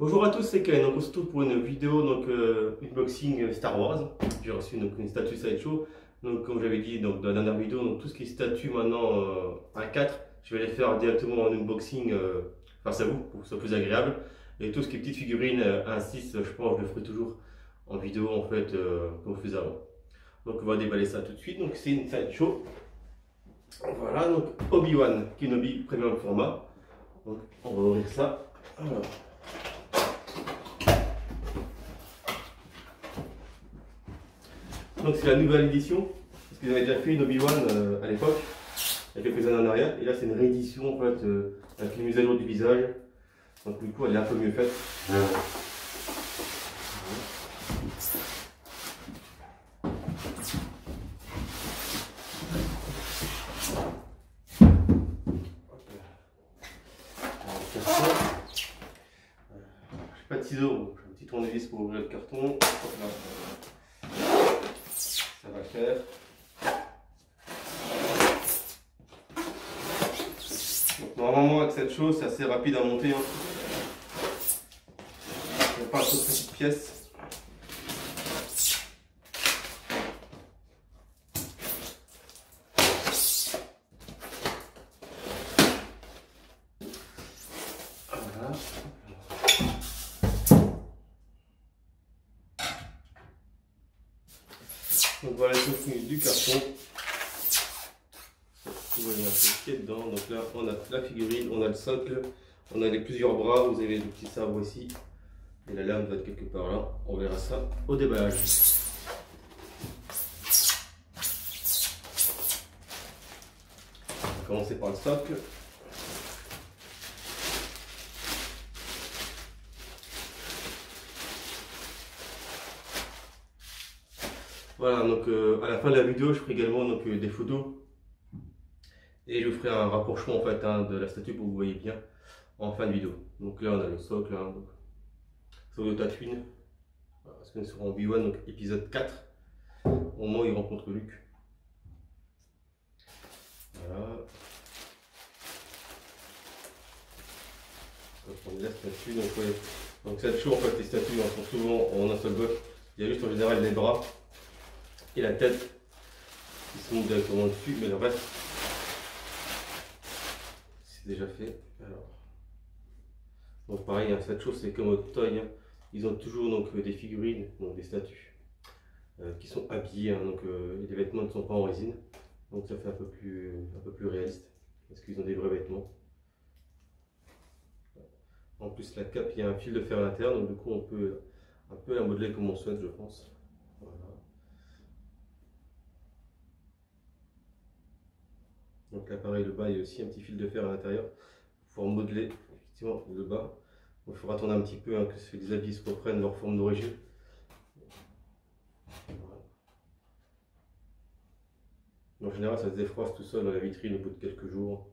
Bonjour à tous, c'est Ken. Donc on se retrouve pour une vidéo unboxing Star Wars. J'ai reçu une statue Sideshow. Donc comme j'avais dit dans la dernière vidéo, tout ce qui est statue maintenant 1/4, je vais les faire directement en unboxing face à vous pour que ce soit plus agréable. Et tout ce qui est petites figurines 1/6, je pense que je le ferai toujours en vidéo en fait comme je faisais avant. Donc on va déballer ça tout de suite. Donc c'est une Sideshow. Voilà, donc Obi-Wan Kenobi Premium format. Donc on va ouvrir ça. Alors. Donc c'est la nouvelle édition, parce qu'ils avaient déjà fait une Obi-Wan à l'époque, il y a quelques années en arrière, et là c'est une réédition en fait, avec une mise à jour du visage, donc du coup elle est un peu mieux faite. J'ai pas de ciseaux, j'ai un petit tournevis pour ouvrir le carton. Ça va faire. Donc, normalement avec cette chose c'est assez rapide à monter. Il n'y a pas trop de petites pièces. Voilà. Donc voilà le contenu du carton. Vous voyez un peu ce qu'il y a dedans. Donc là on a la figurine, on a le socle, on a les plusieurs bras, vous avez le petit sabre ici. Et la lame va être quelque part là. On verra ça au déballage. On va commencer par le socle. Voilà, donc à la fin de la vidéo, je ferai également des photos et je ferai un rapprochement en fait de la statue pour que vous voyez bien en fin de vidéo. Donc là, on a le socle, socle de Tatooine, parce qu'on sera en Obi-Wan, donc épisode 4, au moment où il rencontre Luke. Voilà. On est la statue, donc, ouais. Donc cette chose en fait, les statues sont souvent en un seul bloc. Il y a juste en général les bras et la tête qui sont directement dessus, mais le reste c'est déjà fait. Alors, donc pareil, cette chose c'est comme au Toy, ils ont toujours des figurines, donc des statues qui sont habillées, les vêtements ne sont pas en résine, donc ça fait un peu plus réaliste parce qu'ils ont des vrais vêtements. En plus la cape, il y a un fil de fer à l'intérieur, donc du coup on peut un peu la modeler comme on souhaite, je pense. Voilà. Donc là pareil, le bas il y a aussi un petit fil de fer à l'intérieur pour modeler effectivement le bas. Il faudra attendre un petit peu que les habits se reprennent leur forme d'origine. Voilà. En général ça se défroisse tout seul dans la vitrine au bout de quelques jours.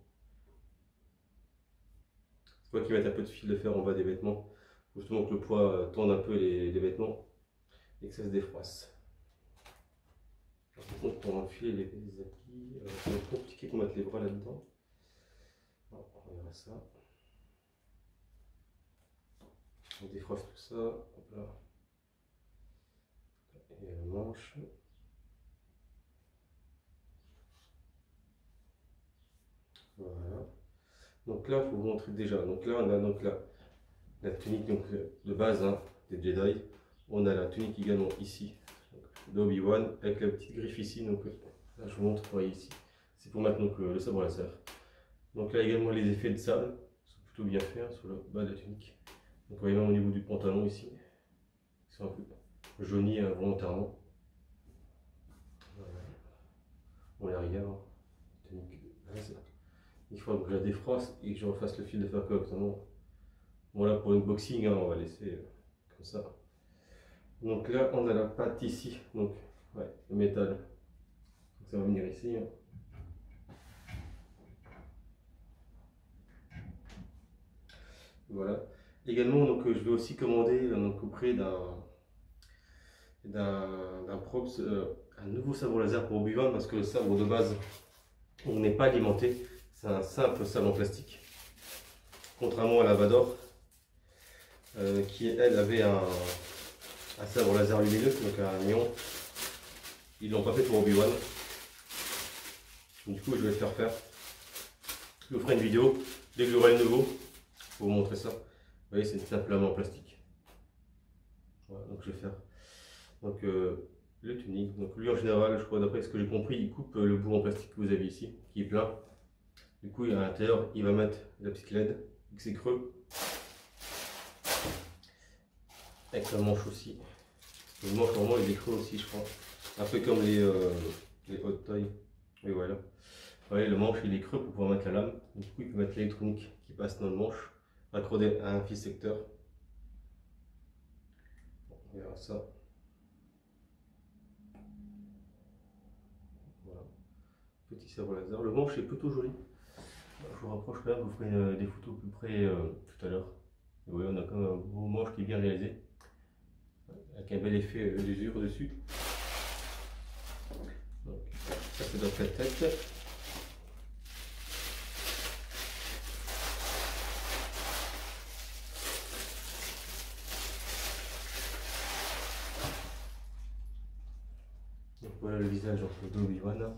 C'est quoi qu'ils mettent un peu de fil de fer en bas des vêtements, justement que le poids tende un peu les vêtements et que ça se défroisse. Par contre, pour enfiler les habits, ça va être compliqué qu'on mette les bras là-dedans. On verra ça. On défroisse tout ça. Hop là. Et la manche. Voilà. Donc là, pour vous montrer déjà. Donc là, on a la tunique de base des Jedi. On a la tunique également ici d'Obi-Wan avec la petite griffe ici. Donc là, je vous montre, vous voyez ici. C'est pour mettre le sabre laser. Donc là également les effets de sable sont plutôt bien faits sur le bas de la tunique. Donc vous voyez même au niveau du pantalon ici, c'est un peu jauni volontairement. Voilà. Bon, l'arrière, tunique. Il faut que je la défroisse et que je refasse le fil de fer correctement. Voilà pour l'unboxing, on va laisser comme ça. Donc là on a la patte ici, donc ouais, le métal. Donc ça va venir ici. Voilà. Également, je vais aussi commander auprès d'un props un nouveau sabre laser pour Obi-Wan, parce que le sabre de base on n'est pas alimenté, c'est un simple sabre en plastique, contrairement à la Vador qui elle avait un sabre laser lumineux, donc un néon. Ils l'ont pas fait pour Obi-Wan. Du coup, je vais le faire faire. Je vous ferai une vidéo dès que j'aurai le nouveau pour vous montrer ça. Vous voyez, c'est une simple lame en plastique. Voilà, donc je vais faire. Donc le tunique. Donc lui en général, je crois d'après ce que j'ai compris, il coupe le bout en plastique que vous avez ici, qui est plein. Du coup, à l'intérieur, il va mettre la petite LED, avec ses creux. Avec la manche aussi. Le manche normalement il est creux aussi, je crois. Un peu comme les hot toys. Et voilà. Vous voyez, le manche il est creux pour pouvoir mettre la lame. Du coup, il peut mettre l'électronique qui passe dans le manche, raccordé à un fil secteur. On verra ça. Voilà. Petit sabre laser. Le manche est plutôt joli. Je vous rapprocherai, je vous ferai des photos plus près tout à l'heure. Vous voyez, on a quand même un beau manche qui est bien réalisé. Avec un bel effet d'usure dessus. Donc, ça c'est notre tête. Donc voilà le visage d'Obi-Wan.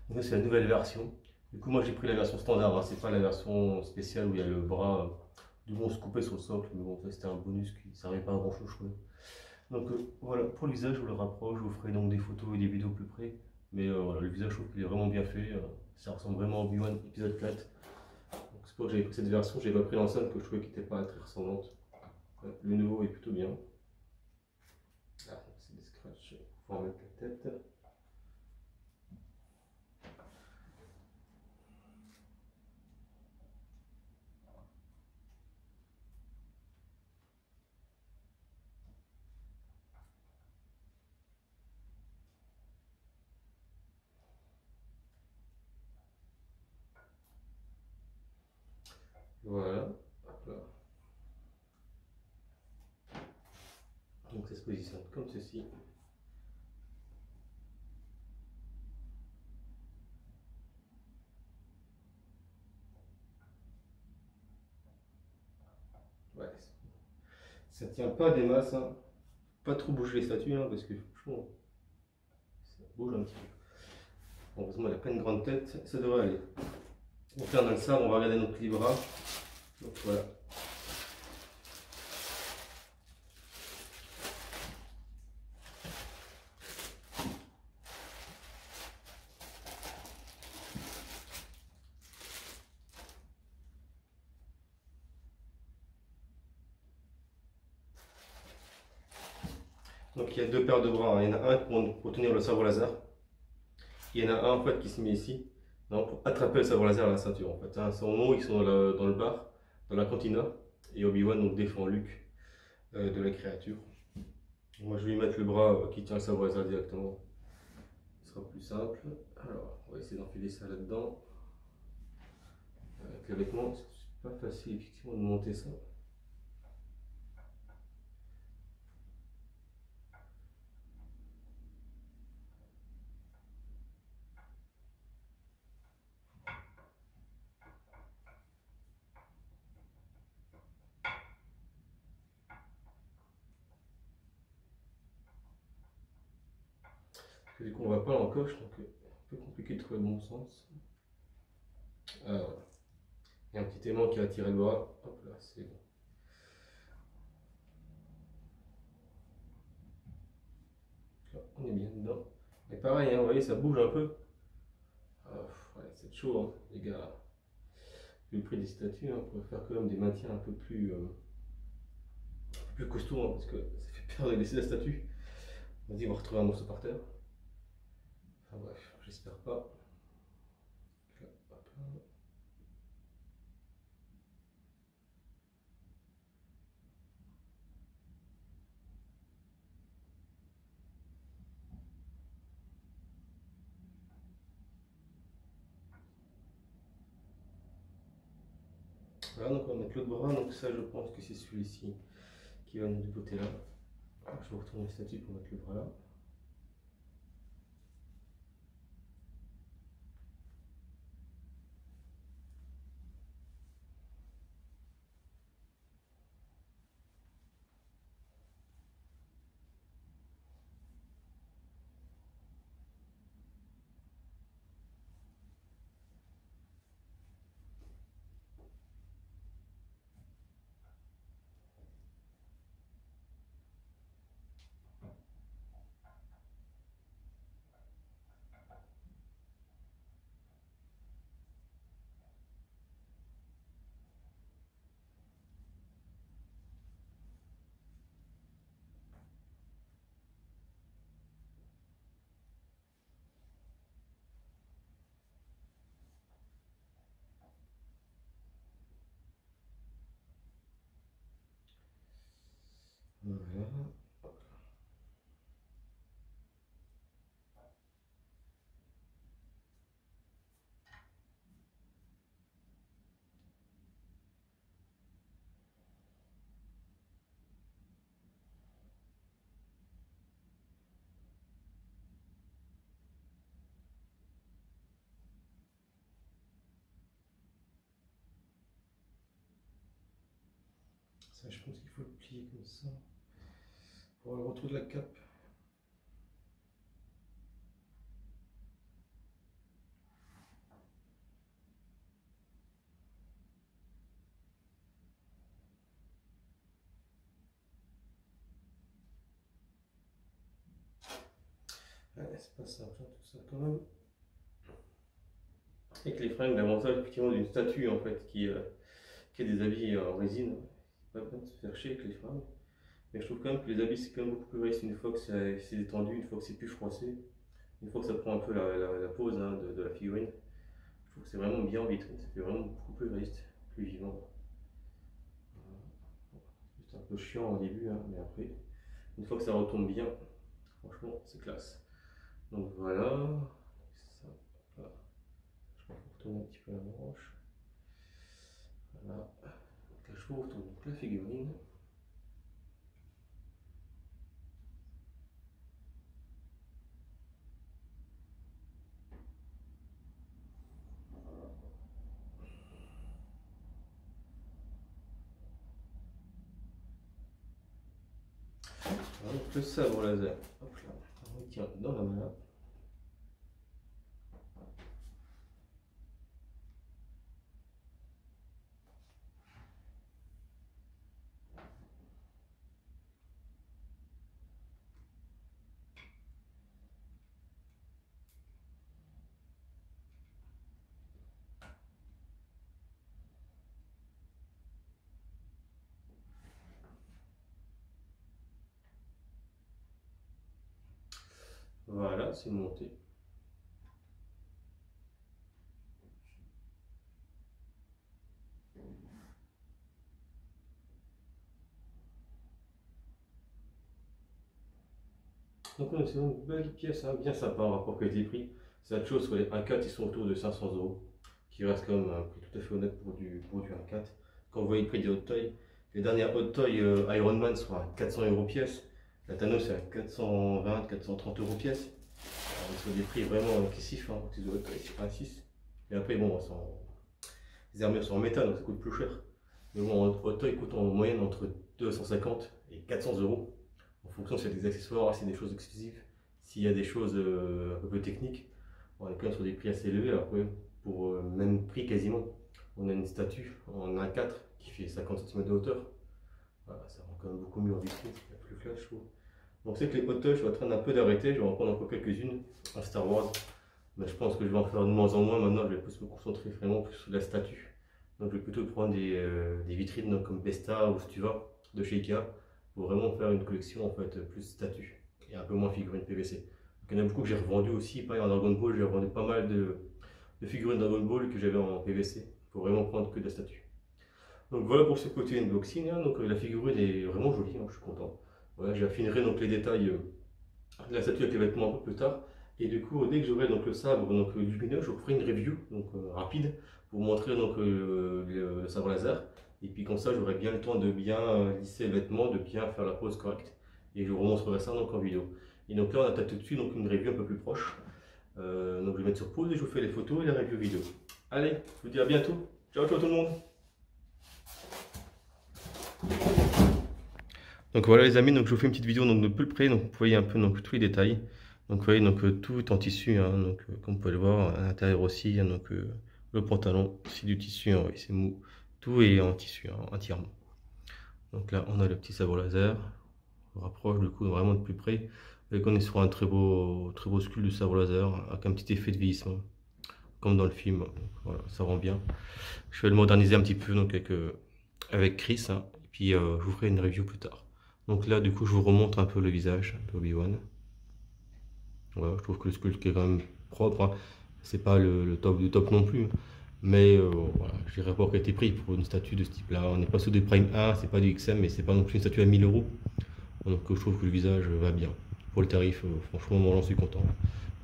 Donc c'est la nouvelle version. Du coup moi j'ai pris la version standard, hein. C'est pas la version spéciale où il y a le bras du monstre coupé sur le socle, mais bon c'était un bonus qui ne servait pas à grand chose. Donc voilà, pour le visage je vous le rapproche, je vous ferai donc des photos et des vidéos plus près. Mais voilà, le visage je trouve qu'il est vraiment bien fait, ça ressemble vraiment à Obi-Wan épisode 4. C'est pour ça que j'avais pris cette version, j'ai pas pris l'ancienne que je trouvais qui n'était pas très ressemblante. Le nouveau est plutôt bien. Ah, c'est des scratchs, il faut en mettre la tête. Voilà, hop là. Donc ça se positionne comme ceci. Ouais, ça tient pas des masses, hein. Pas trop bouger les statues, hein, parce que franchement, ça bouge un petit peu. Bon, heureusement, elle a pas une grande tête, ça devrait aller. Donc là, on a le sabre, on va regarder notre libra. Donc voilà. Donc il y a deux paires de bras, hein. Il y en a un pour tenir le sabre laser. Il y en a un en fait qui se met ici, non, pour attraper le sabre laser à la ceinture en fait. Hein. Son nom, ils sont dans le bar, dans la cantina. Et Obi-Wan donc défend Luke de la créature. Moi je vais lui mettre le bras qui tient le sabre laser directement. Ce sera plus simple. Alors on va essayer d'enfiler ça là-dedans. Avec le vêtement, c'est pas facile effectivement de monter ça. Du coup on va pas l'encoche, donc un peu compliqué de trouver le bon sens. Voilà. Il y a un petit aimant qui a attiré le bras. Hop là, c'est bon. Là, on est bien dedans. Mais pareil, hein, vous voyez, ça bouge un peu. Ouais, c'est chaud, hein, les gars. Vu le prix des statues, hein, on pourrait faire quand même des maintiens un peu plus costauds, hein, parce que ça fait peur de laisser la statue. Vas-y, on va retrouver un morceau par terre. Enfin bref, j'espère pas. Là, hop là. Voilà, donc on va mettre l'autre bras, donc ça je pense que c'est celui-ci qui va venir du côté là. Alors, je vais retourner la statue pour mettre le bras là. là. Ça, je pense qu'il faut le plier comme ça pour avoir le retour de la cape. Ouais, c'est pas simple, hein, tout ça quand même. Avec les fringues, l'avantage effectivement d'une statue en fait qui a des habits en résine, c'est pas bien de se faire chier avec les fringues. Mais je trouve quand même que les habits c'est quand même beaucoup plus réaliste une fois que c'est détendu, une fois que c'est plus froissé, une fois que ça prend un peu la pose hein, de la figurine. Je trouve que c'est vraiment bien en vitrine, ça fait vraiment beaucoup plus réaliste, plus vivant. C'est un peu chiant au début, hein, mais après, une fois que ça retombe bien, franchement c'est classe. Donc voilà, ça, voilà. Je vais retourner un petit peu la manche. Voilà, donc là je vous retourne donc la figurine. Voilà, donc le sabre laser, hop là, on le tient dans la main. Voilà, c'est monté. Donc c'est une belle pièce, hein, bien sympa en rapport qualité-prix. C'est autre chose, les 1.4 ils sont autour de 500 €, qui reste quand même un prix tout à fait honnête pour du 1.4. Quand vous voyez le prix des hot toys, les dernières hot toys Iron Man sont à 400 € pièce, la Thanos c'est à 420-430 € pièce. Alors, sont des prix vraiment excessifs, hein, ces hot toys c'est pas 6. Et après bon, les armures sont en métal donc ça coûte plus cher. Mais bon, un hot toy coûte en moyenne entre 250 et 400 € en fonction si c'est des accessoires, si c'est des choses exclusives, s'il y a des choses un peu plus techniques. On est quand même sur des prix assez élevés. Après, pour le même prix quasiment, on a une statue en 1.4 qui fait 50 cm de hauteur. Voilà, ça rend quand même beaucoup mieux en vitrine, il y a plus flash, je trouve. Donc c'est que les hot toys, je suis en train d'un peu d'arrêter, je vais en prendre encore quelques-unes en Star Wars. Mais je pense que je vais en faire de moins en moins. Maintenant, je vais plus me concentrer vraiment plus sur la statue. Donc je vais plutôt prendre des vitrines donc, comme Besta ou Stuva de chez Ikea pour vraiment faire une collection en fait plus statue et un peu moins figurines PVC. Donc, il y en a beaucoup que j'ai revendu aussi, pareil en Dragon Ball, j'ai revendu pas mal de figurines Dragon Ball que j'avais en PVC pour vraiment prendre que de la statue. Donc voilà pour ce côté unboxing, hein. Donc la figurine est vraiment jolie, hein, je suis content. Voilà, j'affinerai donc les détails de la statue avec les vêtements un peu plus tard. Et du coup, dès que j'aurai donc le sabre donc, lumineux, je vous ferai une review donc, rapide pour vous montrer donc, le sabre laser. Et puis comme ça, j'aurai bien le temps de bien lisser les vêtements, de bien faire la pose correcte. Et je vous remontrerai ça donc, en vidéo. Et donc là, on attaque tout de suite donc, une review un peu plus proche. Donc je vais mettre sur pause et je vous fais les photos et la review vidéo. Allez, je vous dis à bientôt. Ciao, ciao tout le monde. Donc voilà les amis, donc je vous fais une petite vidéo donc, de plus près, donc vous voyez un peu donc, tous les détails. Donc vous voyez donc tout est en tissu, hein, donc comme vous pouvez le voir à l'intérieur aussi, hein, donc le pantalon c'est du tissu, hein, oui, c'est mou, tout est en tissu hein, entièrement. Donc là on a le petit sabre laser, on rapproche du coup vraiment de plus près, et qu'on est sur un très beau sculpte de sabre laser avec un petit effet de vieillissement, comme dans le film. Donc, voilà, ça rend bien. Je vais le moderniser un petit peu donc avec Chris, hein, et puis je vous ferai une review plus tard. Donc là du coup je vous remonte un peu le visage d'Obi-Wan. Voilà, je trouve que le sculpte est quand même propre, hein. C'est pas le top du top non plus, mais voilà, je dirais pas qualité prix pour une statue de ce type là. On n'est pas sous des Prime 1, c'est pas du XM, mais c'est pas non plus une statue à 1000 €. Donc je trouve que le visage va bien. Pour le tarif, franchement, moi j'en suis content.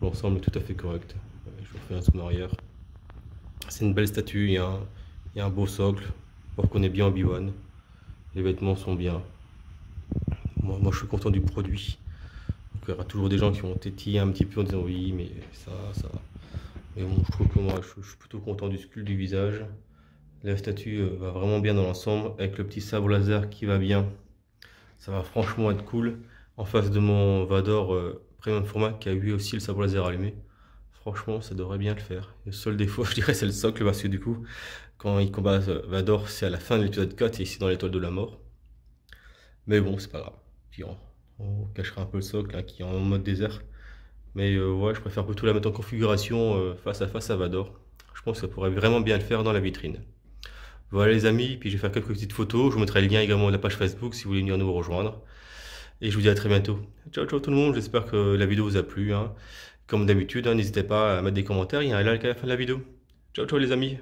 L'ensemble est tout à fait correct. Je vous refais un zoom arrière. C'est une belle statue, il y a un beau socle. On reconnaît bien Obi-Wan. Les vêtements sont bien. Moi je suis content du produit. Donc, il y aura toujours des gens qui vont tétiller un petit peu en disant oui, mais ça. Mais bon, je trouve que moi je suis plutôt content du sculpte du visage. La statue va vraiment bien dans l'ensemble, avec le petit sabre laser qui va bien. Ça va franchement être cool. En face de mon Vador Premium Format qui a eu aussi le sabre laser allumé. Franchement, ça devrait bien le faire. Le seul défaut, je dirais, c'est le socle, parce que du coup, quand il combat Vador, c'est à la fin de l'épisode 4 et ici dans l'étoile de la mort. Mais bon, c'est pas grave. Puis on cachera un peu le socle, hein, qui est en mode désert. Mais ouais, je préfère plutôt la mettre en configuration face à Vador. Je pense que ça pourrait vraiment bien le faire dans la vitrine. Voilà les amis, puis je vais faire quelques petites photos. Je vous mettrai le lien également de la page Facebook si vous voulez venir nous rejoindre. Et je vous dis à très bientôt. Ciao ciao tout le monde, j'espère que la vidéo vous a plu, hein. Comme d'habitude, hein, n'hésitez pas à mettre des commentaires, il y a un like à la fin de la vidéo. Ciao ciao les amis.